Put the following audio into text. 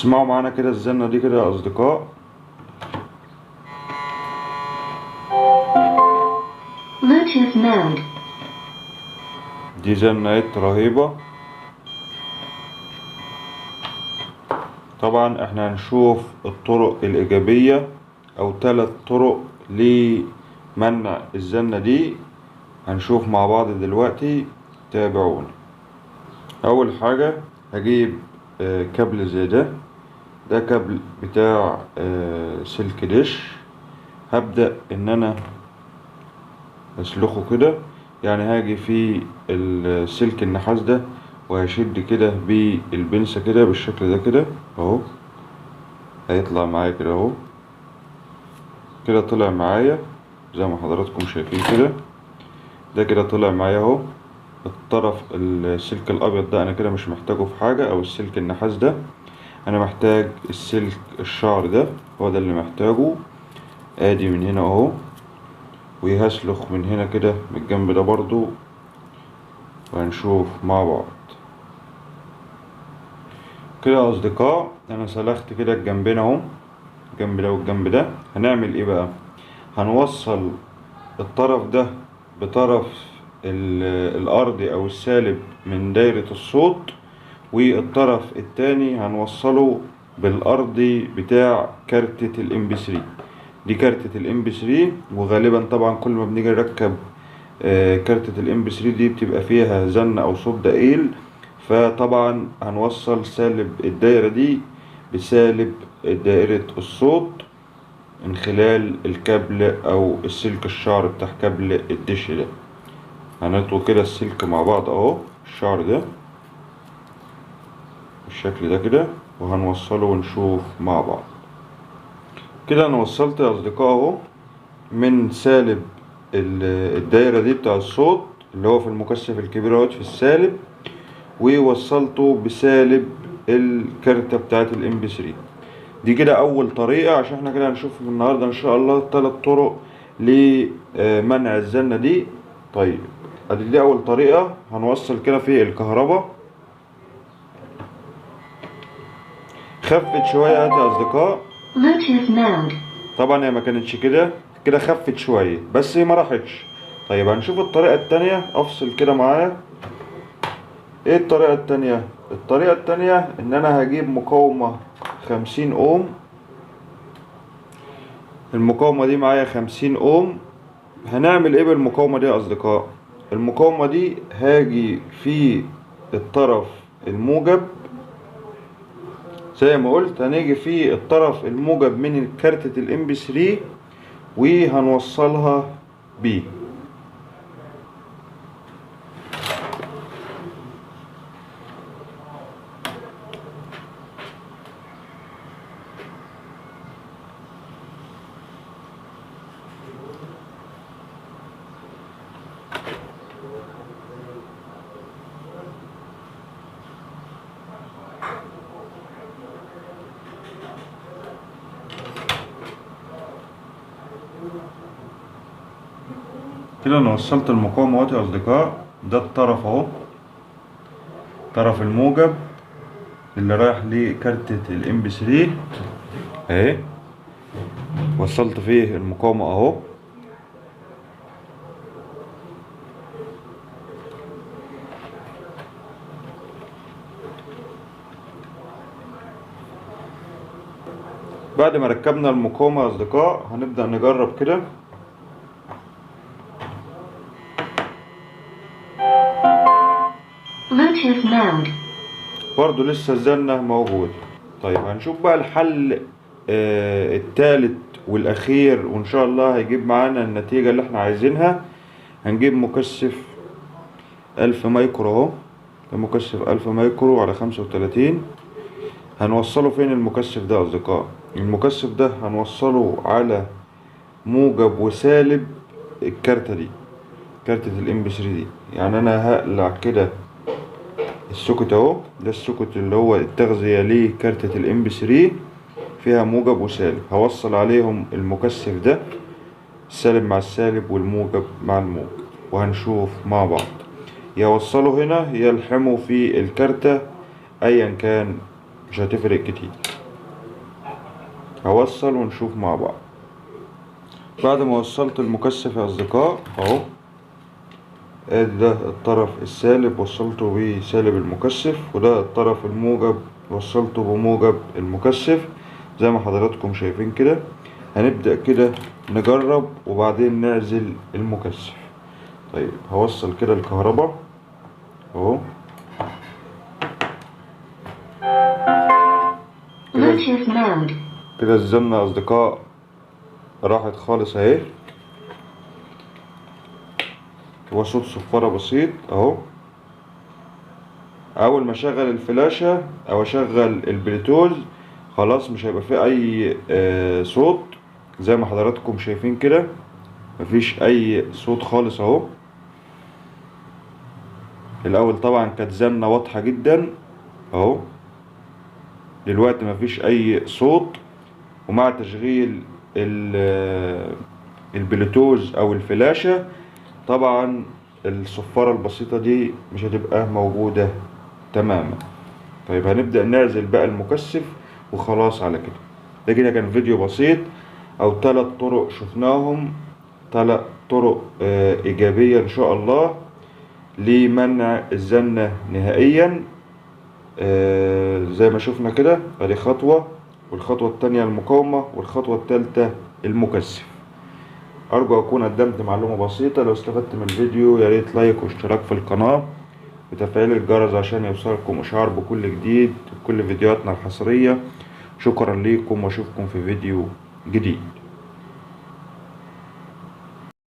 اسمعوا معانا كده الزنة دي كده يا أصدقاء. Bluetooth mode. دي زنة رهيبة. طبعا احنا هنشوف الطرق الإيجابية أو 3 طرق لمنع الزنة دي، هنشوف مع بعض دلوقتي. تابعوني. أول حاجة هجيب كابل زي ده كابل بتاع سلك دش. هبدأ إن أنا أسلخه كده، يعني هاجي في السلك النحاس ده وهشد كده بالبنسة كده بالشكل ده كده اهو. هيطلع معايا كده اهو، كده طلع معايا زي ما حضراتكم شايفين كده. ده كده طلع معايا اهو. الطرف السلك الابيض ده انا كده مش محتاجه في حاجة، او السلك النحاس ده انا محتاج السلك الشعر ده، هو ده اللي محتاجه. ادي من هنا اهو، وهسلخ من هنا كده من الجنب ده برضو، وهنشوف مع بعض كده يا اصدقاء. انا سلخت كده الجنبين اهو، الجنب ده والجنب ده. هنعمل ايه بقى؟ هنوصل الطرف ده بطرف الارضي او السالب من دايرة الصوت، والطرف التاني هنوصله بالارضي بتاع كارتة الام بي 3. دي كارتة الام بي 3، وغالبا طبعا كل ما بنيجي نركب كارتة الام بي 3 دي بتبقى فيها زن او صوت دقيل، فطبعا هنوصل سالب الدايرة دي بسالب دائرة الصوت من خلال الكابل او السلك الشعر بتاع كابل الدش ده. هنطوي كده السلك مع بعض اهو، الشعر ده بالشكل ده كده، وهنوصله ونشوف مع بعض. كده انا وصلت يا اصدقاء اهو من سالب الدايرة دي بتاع الصوت اللي هو في المكثف الكبير اهوت في السالب، ووصلته بسالب الكارتة بتاعت الام بي 3. دي كده اول طريقة، عشان احنا كده هنشوف النهاردة ان شاء الله 3 طرق لمنع الزنة دي. طيب ادي دي اول طريقة. هنوصل كده في الكهرباء. خفت شوية يا اصدقاء. Bluetooth mode. طبعا هي ما كانتش كده، كده خفت شوية بس هي ما راحتش. طيب هنشوف الطريقة التانية. افصل كده معايا. ايه الطريقة التانية؟ الطريقة التانية ان انا هجيب مقاومة 50 اوم. المقاومة دي معايا 50 اوم. هنعمل ايه بالمقاومة دي يا اصدقاء؟ المقاومة دي هاجي في الطرف الموجب زي ما قلت، هنيجي في الطرف الموجب من كارتة الام بي 3 وهنوصلها بيه. كده انا وصلت المقاومة اهوت يا اصدقاء. ده الطرف اهو، طرف الموجب اللي رايح لكارتة الام بي 3 اهي. وصلت فيه المقاومة اهو. بعد ما ركبنا المقاومة يا اصدقاء هنبدأ نجرب كده. Bluetooth mode. برضو لسه الزنة موجود. طيب هنشوف بقى الحل التالت والاخير، وان شاء الله هيجيب معانا النتيجة اللي احنا عايزينها. هنجيب مكثف 1000 مايكرو اهو. مكثف 1000 مايكرو على 35. هنوصله فين المكثف ده يا اصدقاء؟ المكثف ده هنوصله على موجب وسالب الكارتة دي، كارتة الام بي 3 دي. يعني انا هقلع كده السوكت اهو. ده السوكت اللي هو التغذية لكارتة الام بي 3 فيها موجب وسالب. هوصل عليهم المكثف ده السالب مع السالب والموجب مع الموجب، وهنشوف مع بعض. يوصله هنا يلحمه في الكارتة ايا كان، مش هتفرق كتير. هوصل ونشوف مع بعض. بعد ما وصلت المكثف يا اصدقاء اهو، ادي ده الطرف السالب وصلته بسالب المكثف، وده الطرف الموجب وصلته بموجب المكثف زي ما حضراتكم شايفين كده. هنبدأ كده نجرب وبعدين نعزل المكثف. طيب هوصل كده الكهرباء اهو Bluetooth mode. كده. الزنة يا اصدقاء راحت خالص اهي، هو صوت صفارة بسيط اهو. اول ما اشغل الفلاشة او اشغل البلوتوث خلاص مش هيبقى فيه اي صوت زي ما حضراتكم شايفين كده، مفيش اي صوت خالص اهو. الاول طبعا كانت زنة واضحة جدا اهو، دلوقتي مفيش اي صوت. ومع تشغيل البلوتوث او الفلاشة طبعا الصفارة البسيطة دي مش هتبقى موجودة تماما. طيب هنبدأ نعزل بقى المكثف وخلاص على كده. ده كده كان فيديو بسيط او 3 طرق شفناهم، 3 طرق ايجابية ان شاء الله لمنع الزنة نهائيا. زي ما شفنا كده ادي خطوة، والخطوة التانية المقاومة، والخطوة التالتة المكثف. ارجو اكون قدمت معلومة بسيطة. لو استفدت من الفيديو يا ريت لايك واشتراك في القناة وتفعيل الجرس عشان يوصلكم اشعار بكل جديد وكل فيديوهاتنا الحصرية. شكرا ليكم واشوفكم في فيديو جديد.